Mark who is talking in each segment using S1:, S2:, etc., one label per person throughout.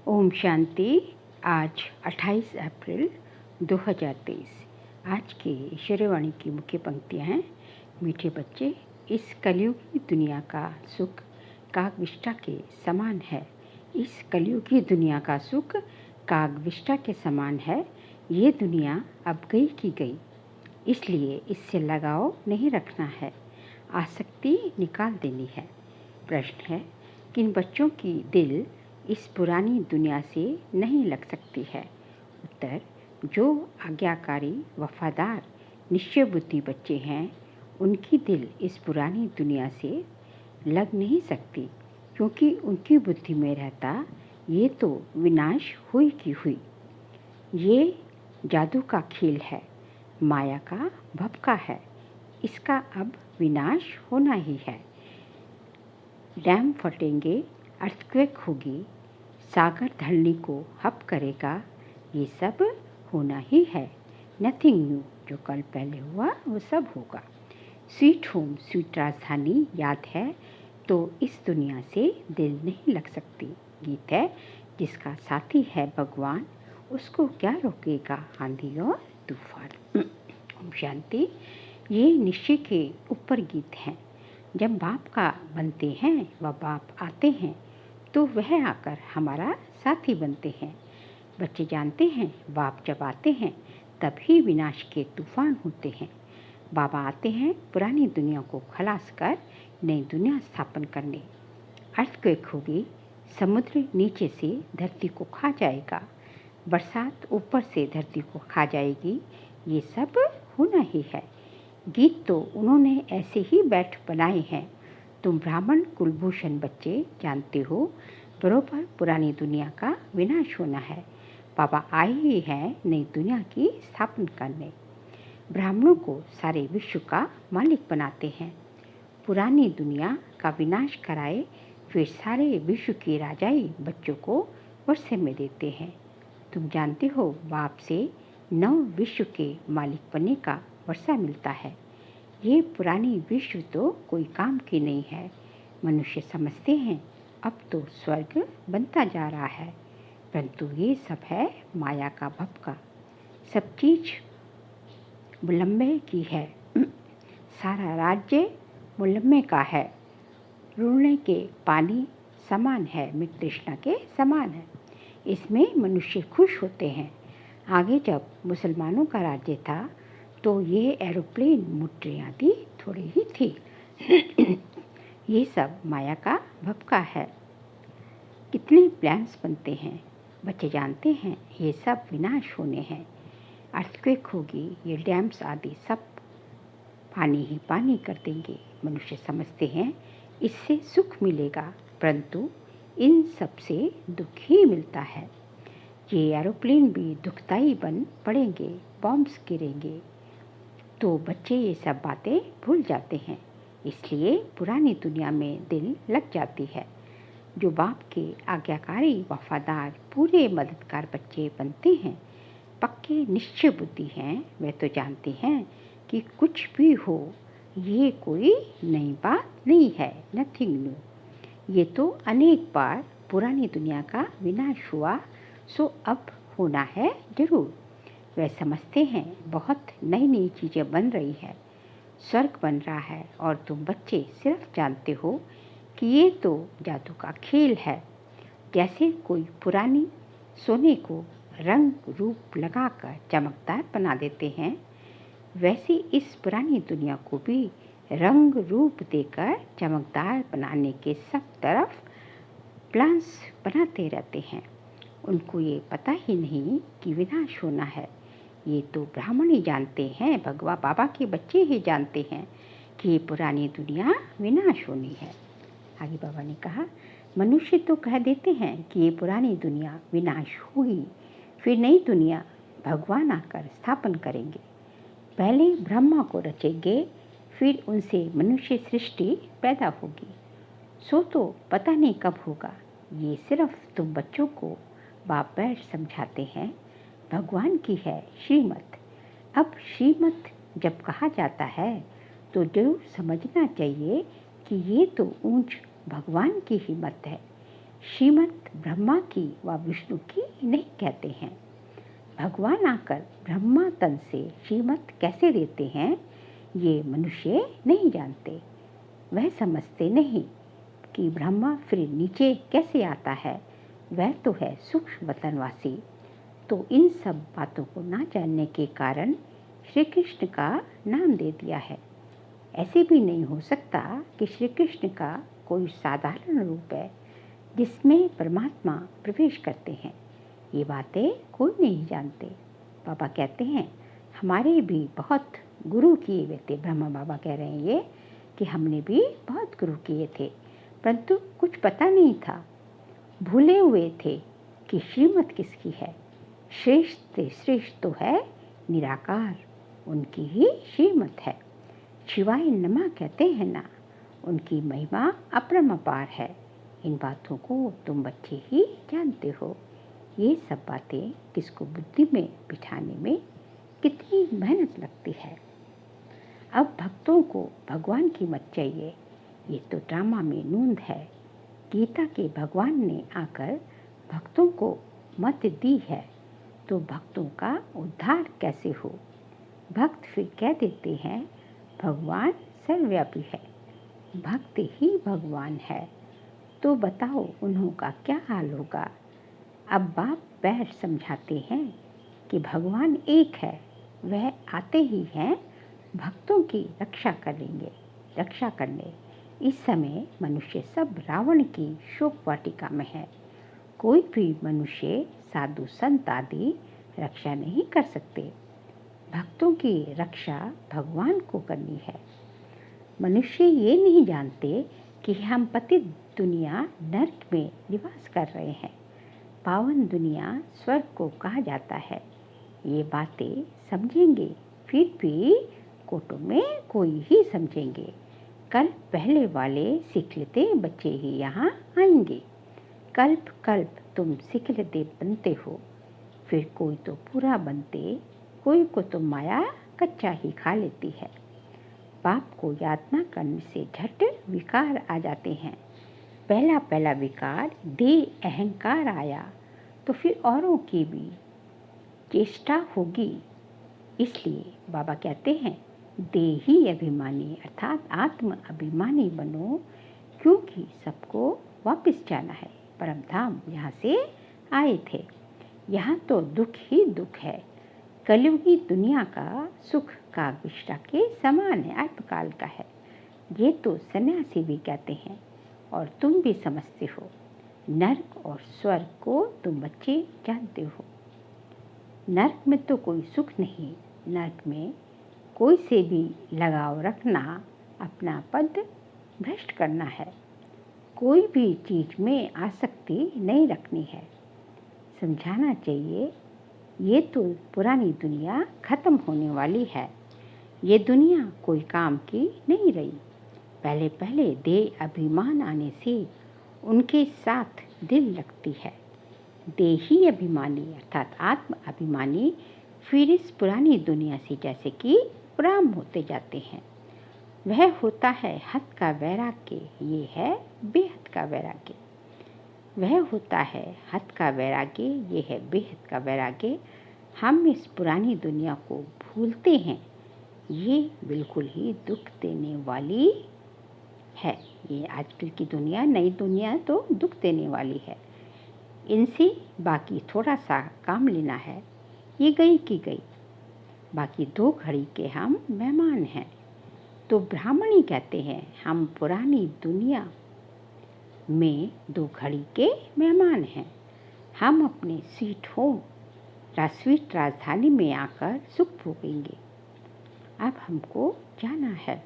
S1: ओम शांति। आज 28 अप्रैल 2023। आज के ईश्वरवाणी की मुख्य पंक्तियाँ हैं। मीठे बच्चे, इस कलयुगी दुनिया का सुख कागविष्ठा के समान है। इस कलयुगी दुनिया का सुख कागविष्ठा के समान है। ये दुनिया अब गई की गई, इसलिए इससे लगाव नहीं रखना है, आसक्ति निकाल देनी है। प्रश्न है, किन बच्चों की दिल इस पुरानी दुनिया से नहीं लग सकती है? उत्तर, जो आज्ञाकारी, वफादार, निश्चय बुद्धि बच्चे हैं, उनकी दिल इस पुरानी दुनिया से लग नहीं सकती, क्योंकि उनकी बुद्धि में रहता ये तो विनाश हुई की हुई। ये जादू का खेल है, माया का भपका है, इसका अब विनाश होना ही है। डैम फटेंगे, अर्थक्वेक होगी, सागर धरनी को हप करेगा, ये सब होना ही है। नथिंग न्यू, जो कल पहले हुआ वो सब होगा। स्वीट होम, स्वीट राजधानी याद है तो इस दुनिया से दिल नहीं लग सकती। गीत है, जिसका साथी है भगवान, उसको क्या रोकेगा आंधी और तूफान। ओम शांति। ये निश्चय के ऊपर गीत हैं। जब बाप का बनते हैं व बाप आते हैं तो वह आकर हमारा साथी बनते हैं। बच्चे जानते हैं बाप जब आते हैं तभी विनाश के तूफान होते हैं। बाबा आते हैं पुरानी दुनिया को खलास कर नई दुनिया स्थापन करने। अर्थक्वेक होगी, समुद्र नीचे से धरती को खा जाएगा, बरसात ऊपर से धरती को खा जाएगी, ये सब होना ही है। गीत तो उन्होंने ऐसे ही बैठ बनाए हैं। तुम ब्राह्मण कुलभूषण बच्चे जानते हो बरोबर पुरानी दुनिया का विनाश होना है। बाबा आए ही हैं नई दुनिया की स्थापना करने। ब्राह्मणों को सारे विश्व का मालिक बनाते हैं। पुरानी दुनिया का विनाश कराए फिर सारे विश्व की राजाई बच्चों को वर्षे में देते हैं। तुम जानते हो बाप से नव विश्व के मालिक बनने का वर्षा मिलता है। ये पुरानी विश्व तो कोई काम की नहीं है। मनुष्य समझते हैं अब तो स्वर्ग बनता जा रहा है, परंतु ये सब है माया का भपका। सब चीज मुलम्मे की है, सारा राज्य मुलम्मे का है। रुड़ने के पानी समान है, मृत तृष्णा के समान है। इसमें मनुष्य खुश होते हैं। आगे जब मुसलमानों का राज्य था तो ये एरोप्लेन मोटरें आदि थोड़ी ही थी। ये सब माया का भपका है। कितने प्लान्स बनते हैं, बच्चे जानते हैं ये सब विनाश होने हैं। अर्थक्वेक होगी, ये डैम्स आदि सब पानी ही पानी कर देंगे। मनुष्य समझते हैं इससे सुख मिलेगा, परंतु इन सब से दुख ही मिलता है। ये एरोप्लेन भी दुखदाई बन पड़ेंगे, बॉम्ब्स गिरेंगे, तो बच्चे ये सब बातें भूल जाते हैं। इसलिए पुरानी दुनिया में दिल लग जाती है। जो बाप के आज्ञाकारी, वफादार, पूरे मददगार बच्चे बनते हैं, पक्के निश्चय बुद्धि हैं, वे तो जानते हैं कि कुछ भी हो ये कोई नई बात नहीं है। नथिंग न्यू, ये तो अनेक बार पुरानी दुनिया का विनाश हुआ, सो अब होना है जरूर। वे समझते हैं बहुत नई नई चीज़ें बन रही है, स्वर्ग बन रहा है, और तुम बच्चे सिर्फ जानते हो कि ये तो जादू का खेल है। जैसे कोई पुरानी सोने को रंग रूप लगाकर चमकदार बना देते हैं, वैसे इस पुरानी दुनिया को भी रंग रूप देकर चमकदार बनाने के सब तरफ प्लान्स बनाते रहते हैं। उनको ये पता ही नहीं कि विनाश होना है। ये तो ब्राह्मण ही जानते हैं, भगवा बाबा के बच्चे ही जानते हैं कि ये पुरानी दुनिया विनाश होनी है। आगे बाबा ने कहा, मनुष्य तो कह देते हैं कि ये पुरानी दुनिया विनाश होगी, फिर नई दुनिया भगवान आकर स्थापन करेंगे। पहले ब्रह्मा को रचेंगे, फिर उनसे मनुष्य सृष्टि पैदा होगी। सो तो पता नहीं कब होगा। ये सिर्फ तुम बच्चों को बाप बैठ समझाते हैं। भगवान की है श्रीमत। अब श्रीमत जब कहा जाता है तो जरूर समझना चाहिए कि ये तो ऊंच भगवान की ही मत है। श्रीमत ब्रह्मा की व विष्णु की नहीं कहते हैं। भगवान आकर ब्रह्मा तन से श्रीमत कैसे देते हैं ये मनुष्य नहीं जानते। वह समझते नहीं कि ब्रह्मा फिर नीचे कैसे आता है। वह तो है सूक्ष्म वतनवासी। तो इन सब बातों को ना जानने के कारण श्री कृष्ण का नाम दे दिया है। ऐसे भी नहीं हो सकता कि श्री कृष्ण का कोई साधारण रूप है जिसमें परमात्मा प्रवेश करते हैं। ये बातें कोई नहीं जानते। बाबा कहते हैं हमारे भी बहुत गुरु किए हुए थे। ब्रह्मा बाबा कह रहे हैं ये कि हमने भी बहुत गुरु किए थे, परंतु कुछ पता नहीं था। भूले हुए थे कि श्रीमत किसकी है। श्रेष्ठ श्रेष्ठ तो है निराकार, उनकी ही श्रीमत है। शिवाय नमः कहते हैं ना, उनकी महिमा अपरंपार है। इन बातों को तुम बच्चे ही जानते हो। ये सब बातें किसको बुद्धि में बिठाने में कितनी मेहनत लगती है। अब भक्तों को भगवान की मत चाहिए, ये तो ड्रामा में नूंद है। गीता के भगवान ने आकर भक्तों को मत दी है, तो भक्तों का उद्धार कैसे हो। भक्त फिर कह देते हैं भगवान सर्वव्यापी है, भक्त ही भगवान है। तो बताओ उन्हों का क्या हाल होगा। अब बाप बैठ समझाते हैं कि भगवान एक है, वह आते ही हैं भक्तों की रक्षा करेंगे, रक्षा करने। इस समय मनुष्य सब रावण की शोक वाटिका में है। कोई भी मनुष्य साधु संत आदि रक्षा नहीं कर सकते। भक्तों की रक्षा भगवान को करनी है। मनुष्य ये नहीं जानते कि हम पतित दुनिया नरक में निवास कर रहे हैं। पावन दुनिया स्वर्ग को कहा जाता है। ये बातें समझेंगे, फिर भी कोटों में कोई ही समझेंगे। कल पहले वाले सिखलते बच्चे ही यहाँ आएंगे। कल्प कल्प तुम सिखलते बनते हो, फिर कोई तो पूरा बनते, कोई को तो माया कच्चा ही खा लेती है। पाप को यातना करने से झट विकार आ जाते हैं। पहला पहला विकार देह अहंकार आया, तो फिर औरों की भी चेष्टा होगी। इसलिए बाबा कहते हैं देही अभिमानी अर्थात आत्म अभिमानी बनो, क्योंकि सबको वापस जाना है परम धाम जहाँ से आए थे। यहाँ तो दुख ही दुख है। कलयुगी दुनिया का सुख काग विष्ठा के समान है, अल्पकाल का है। ये तो सन्यासी भी कहते हैं और तुम भी समझते हो। नरक और स्वर्ग को तुम बच्चे जानते हो। नरक में तो कोई सुख नहीं। नरक में कोई से भी लगाव रखना अपना पद भ्रष्ट करना है। कोई भी चीज में आसक्ति नहीं रखनी है। समझाना चाहिए ये तो पुरानी दुनिया खत्म होने वाली है। ये दुनिया कोई काम की नहीं रही। पहले पहले देह अभिमान आने से उनके साथ दिल लगती है। देही अभिमानी अर्थात आत्म अभिमानी फिर इस पुरानी दुनिया से जैसे कि पुराम होते जाते हैं। वह होता है हद का वैराग्य, ये है बेहद का वैराग्य। वह होता है हद का वैराग्य, ये है बेहद का वैराग्य। हम इस पुरानी दुनिया को भूलते हैं। ये बिल्कुल ही दुख देने वाली है। ये आजकल की दुनिया, नई दुनिया तो दुख देने वाली है। इनसे बाकी थोड़ा सा काम लेना है। ये गई की गई, बाकी 2 घड़ी के हम मेहमान हैं। तो ब्राह्मण ही कहते हैं हम पुरानी दुनिया में 2 घड़ी के मेहमान हैं। हम अपने स्वीट होम स्वीट राजधानी में आकर सुख भोगेंगे। अब हमको जाना है।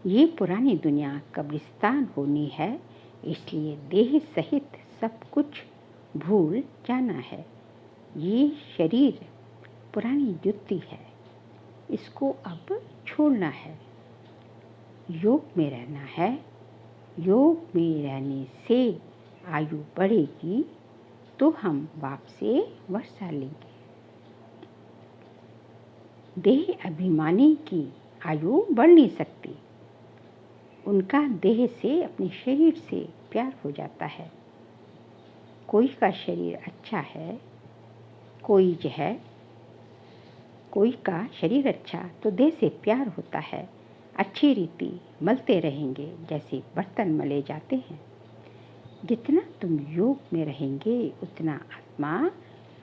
S1: ये पुरानी दुनिया कब्रिस्तान होनी है, इसलिए देह सहित सब कुछ भूल जाना है। ये शरीर पुरानी जुत्ती है, इसको अब छोड़ना है। योग में रहना है। योग में रहने से आयु बढ़ेगी तो हम बाप से वर्षा लेंगे। देह अभिमानी की आयु बढ़ नहीं सकती। उनका देह से, अपने शरीर से प्यार हो जाता है। कोई का शरीर अच्छा है, कोई का शरीर अच्छा तो देह से प्यार होता है। अच्छी रीति मलते रहेंगे जैसे बर्तन मले जाते हैं। जितना तुम योग में रहेंगे उतना आत्मा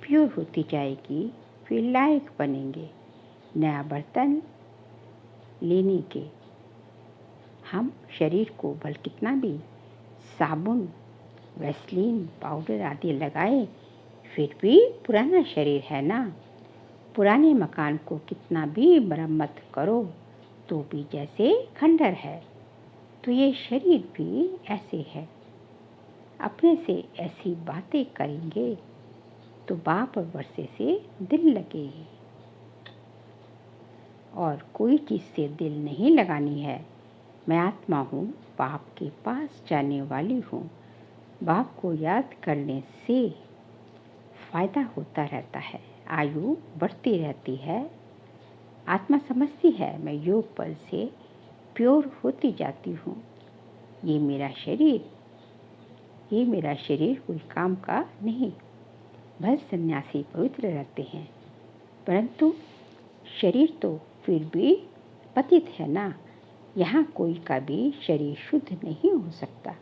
S1: प्योर होती जाएगी, फिर लायक बनेंगे नया बर्तन लेने के। हम शरीर को भल कितना भी साबुन, वैसलीन, पाउडर आदि लगाए, फिर भी पुराना शरीर है ना। पुराने मकान को कितना भी मरम्मत करो तो भी जैसे खंडर है, तो ये शरीर भी ऐसे है। अपने से ऐसी बातें करेंगे तो बाप और वर्षे से दिल लगेगी। और कोई चीज़ से दिल नहीं लगानी है। मैं आत्मा हूँ, बाप के पास जाने वाली हूँ। बाप को याद करने से फ़ायदा होता रहता है, आयु बढ़ती रहती है। आत्मा समझती है मैं योग बल से प्योर होती जाती हूँ। ये मेरा शरीर कोई काम का नहीं। भले सन्यासी पवित्र रहते हैं, परंतु शरीर तो फिर भी पतित है ना। यहाँ कोई का भी शरीर शुद्ध नहीं हो सकता।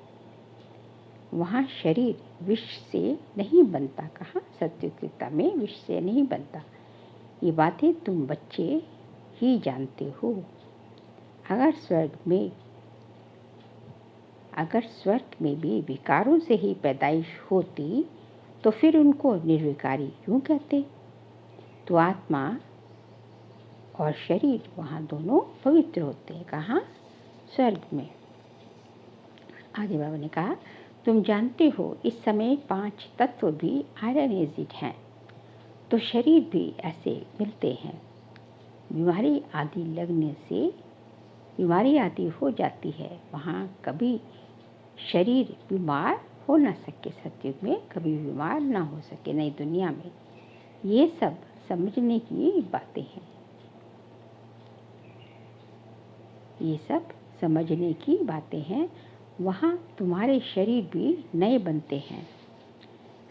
S1: वहाँ शरीर विष से नहीं बनता। कहाँ? सत्युगता में विष से नहीं बनता। ये बातें तुम बच्चे ही जानते हो। अगर स्वर्ग में भी विकारों से ही पैदाइश होती तो फिर उनको निर्विकारी क्यों कहते? तो आत्मा और शरीर वहाँ दोनों पवित्र होते हैं। कहाँ? स्वर्ग में। आदि बाबा ने कहा, तुम जानते हो इस समय 5 तत्व भी आयरन एसिड हैं, तो शरीर भी ऐसे मिलते हैं। बीमारी आदि हो जाती है, वहाँ कभी शरीर बीमार हो ना सके। सत्युग में कभी बीमार ना हो सके, नई दुनिया में। ये सब समझने की बातें हैं। वहाँ तुम्हारे शरीर भी नए बनते हैं,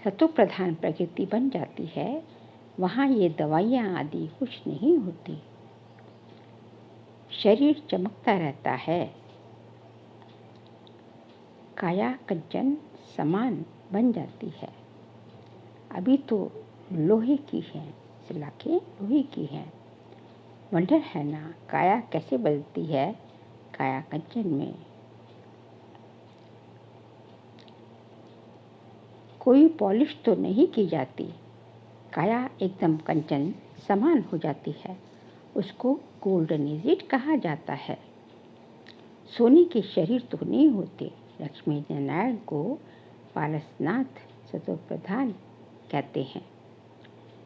S1: सतो प्रधान प्रकृति बन जाती है। वहाँ ये दवाइयाँ आदि कुछ नहीं होती। शरीर चमकता रहता है, काया कंचन समान बन जाती है। अभी तो लोहे की है, सलाखें लोहे की हैं। वंडर है ना, काया कैसे बदलती है काया कंचन में। कोई पॉलिश तो नहीं की जाती, काया एकदम कंचन समान हो जाती है। उसको गोल्डन एजिड कहा जाता है। सोने के शरीर तो नहीं होते। लक्ष्मी नारायण को पारसनाथ सतो प्रधान कहते हैं।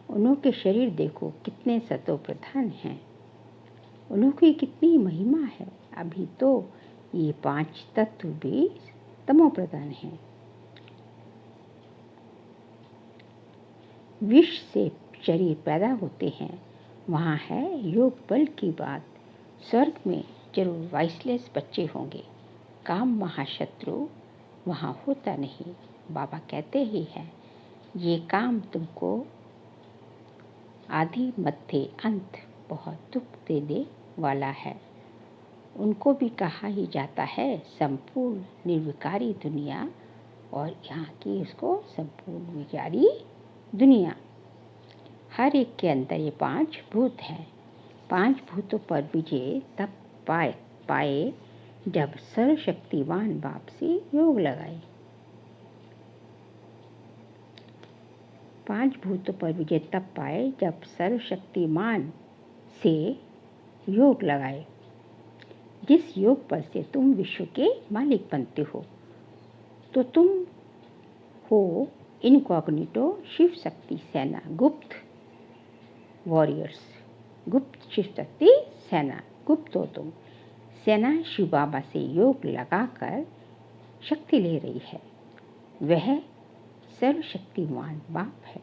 S1: उनके शरीर देखो कितने सतो प्रधान हैं, उनकी कितनी महिमा है। अभी तो ये 5 तत्व भी तमो प्रधान हैं। विष से शरीर पैदा होते हैं, वहाँ है योग बल की बात। स्वर्ग में जरूर वाइसलेस बच्चे होंगे। काम महाशत्रु वहाँ होता नहीं। बाबा कहते ही हैं, ये काम तुमको आदि मध्य अंत बहुत दुख देने वाला है। उनको भी कहा ही जाता है संपूर्ण निर्विकारी दुनिया, और यहाँ की उसको संपूर्ण विकारी दुनिया। हर एक के अंदर ये 5 भूत हैं। 5 भूतों पर विजय तब पाए जब सर्वशक्तिवान बाप से योग लगाए। 5 भूतों पर विजय तब पाए जब सर्वशक्तिमान से योग लगाए। जिस योग पर से तुम विश्व के मालिक बनते हो, तो तुम हो इनकॉग्निटो शिव शक्ति सेना, गुप्त वॉरियर्स, गुप्त शिव शक्ति सेना। गुप्त हो तुम। सेना शिव बाबा से योग लगाकर शक्ति ले रही है। वह सर्वशक्तिमान बाप है,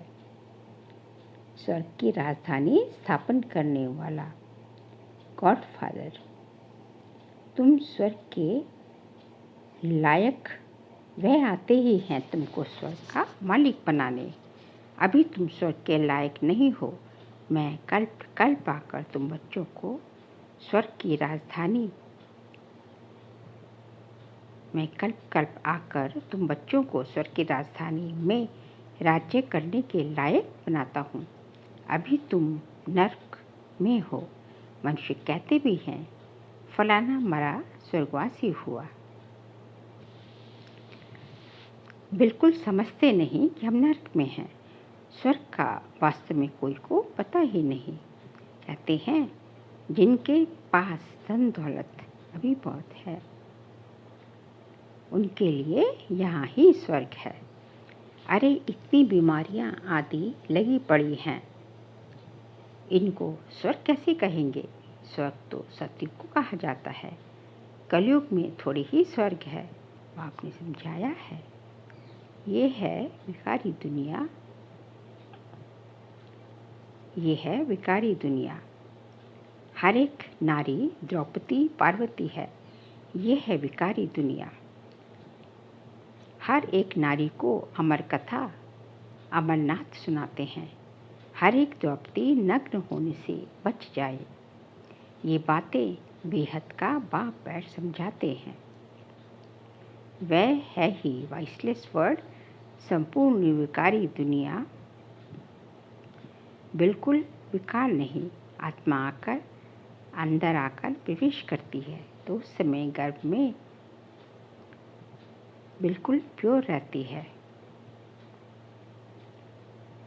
S1: स्वर्ग की राजधानी स्थापन करने वाला गॉडफादर। तुम स्वर्ग के लायक वह आते ही हैं तुमको स्वर्ग का मालिक बनाने। अभी तुम स्वर्ग के लायक नहीं हो। मैं कल्प कल्प आकर तुम बच्चों को स्वर्ग की राजधानी मैं कल्प कल्प आकर तुम बच्चों को स्वर्ग की राजधानी में राज्य करने के लायक बनाता हूँ। अभी तुम नर्क में हो। मनुष्य कहते भी हैं फलाना मरा स्वर्गवासी हुआ। बिल्कुल समझते नहीं कि हम नर्क में हैं। स्वर्ग का वास्तव में कोई को पता ही नहीं। कहते हैं जिनके पास धन दौलत अभी बहुत है उनके लिए यहाँ ही स्वर्ग है। अरे इतनी बीमारियाँ आदि लगी पड़ी हैं, इनको स्वर्ग कैसे कहेंगे? स्वर्ग तो सत्य को कहा जाता है। कलयुग में थोड़ी ही स्वर्ग है, आपने समझाया है। ये है विकारी दुनिया, ये है विकारी दुनिया। हर एक नारी द्रौपदी पार्वती है, ये है विकारी दुनिया। हर एक नारी को अमर कथा अमरनाथ सुनाते हैं। हर एक द्रौपदी नग्न होने से बच जाए, ये बातें बेहद का बाप बैठ समझाते हैं। वह है ही वाइसलेस वर्ड, संपूर्ण निर्विकारी दुनिया। बिल्कुल विकार नहीं। आत्मा आकर अंदर आकर प्रवेश करती है तो उस समय गर्भ में बिल्कुल प्योर रहती है।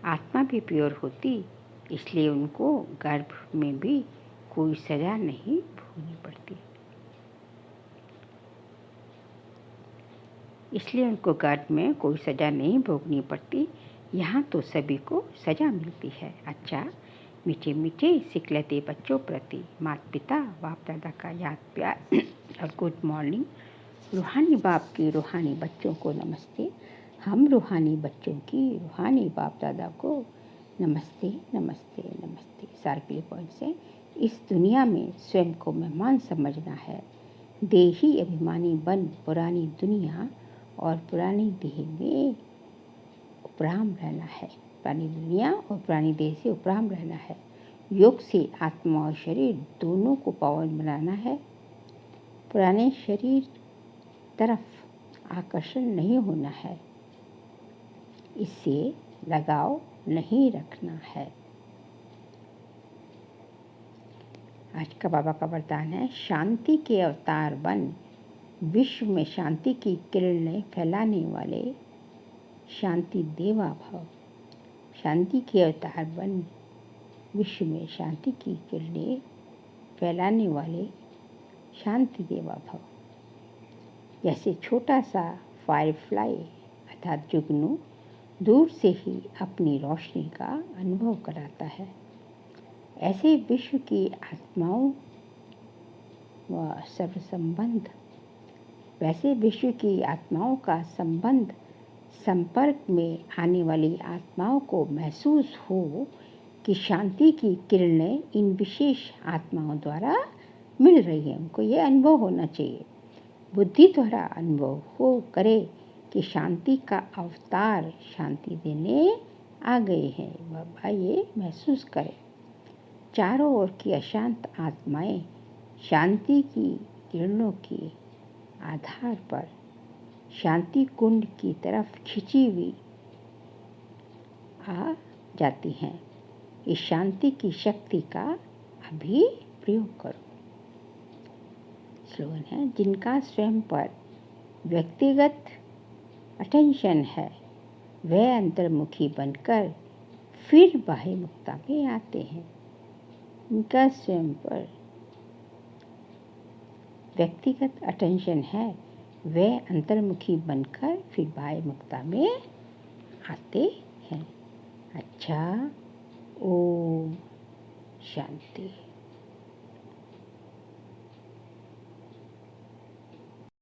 S1: आत्मा भी प्योर होती, इसलिए उनको गर्भ में भी कोई सजा नहीं भोगनी पड़ती। इसलिए उनको गर्भ में कोई सजा नहीं भोगनी पड़ती। यहाँ तो सभी को सजा मिलती है। अच्छा, मीठे मीठे सिखलते बच्चों प्रति माता पिता बाप दादा का याद प्यार और गुड मॉर्निंग। रूहानी बाप की रूहानी बच्चों को नमस्ते। हम रूहानी बच्चों की रूहानी बाप दादा को नमस्ते नमस्ते नमस्ते। सार्कल पॉइंट से इस दुनिया में स्वयं को मेहमान समझना है। देही अभिमानी बन पुरानी दुनिया और पुरानी देह में उपराम रहना है। पुरानी दुनिया और पुरानी देह से उपराम रहना है। योग से आत्मा और शरीर दोनों को पावन बनाना है। पुराने शरीर तरफ आकर्षण नहीं होना है, इससे लगाव नहीं रखना है। आज का बाबा का वरदान है शांति के अवतार बन विश्व में शांति की किरणें फैलाने वाले शांति देवा भव। शांति के अवतार बन विश्व में शांति की किरणें फैलाने वाले शांति देवा भव। जैसे छोटा सा फायरफ्लाई अर्थात जुगनू दूर से ही अपनी रोशनी का अनुभव कराता है, ऐसे विश्व की आत्माओं व सर्वसंबंध वैसे विश्व की आत्माओं का संबंध संपर्क में आने वाली आत्माओं को महसूस हो कि शांति की किरणें इन विशेष आत्माओं द्वारा मिल रही हैं। उनको ये अनुभव होना चाहिए, बुद्धि द्वारा अनुभव हो करे कि शांति का अवतार शांति देने आ गए हैं। बाबा ये महसूस करें। चारों ओर की अशांत आत्माएं शांति की किरणों के आधार पर शांति कुंड की तरफ खिंची हुई आ जाती हैं। इस शांति की शक्ति का अभी प्रयोग करो। स्लोगन है जिनका स्वयं पर व्यक्तिगत अटेंशन है वह अंतर्मुखी बनकर फिर बाह्य मुक्ता में आते हैं। उनका स्वयं पर व्यक्तिगत अटेंशन है वह अंतर्मुखी बनकर फिर बाह्य मुक्ता में आते हैं। अच्छा, ओम शांति।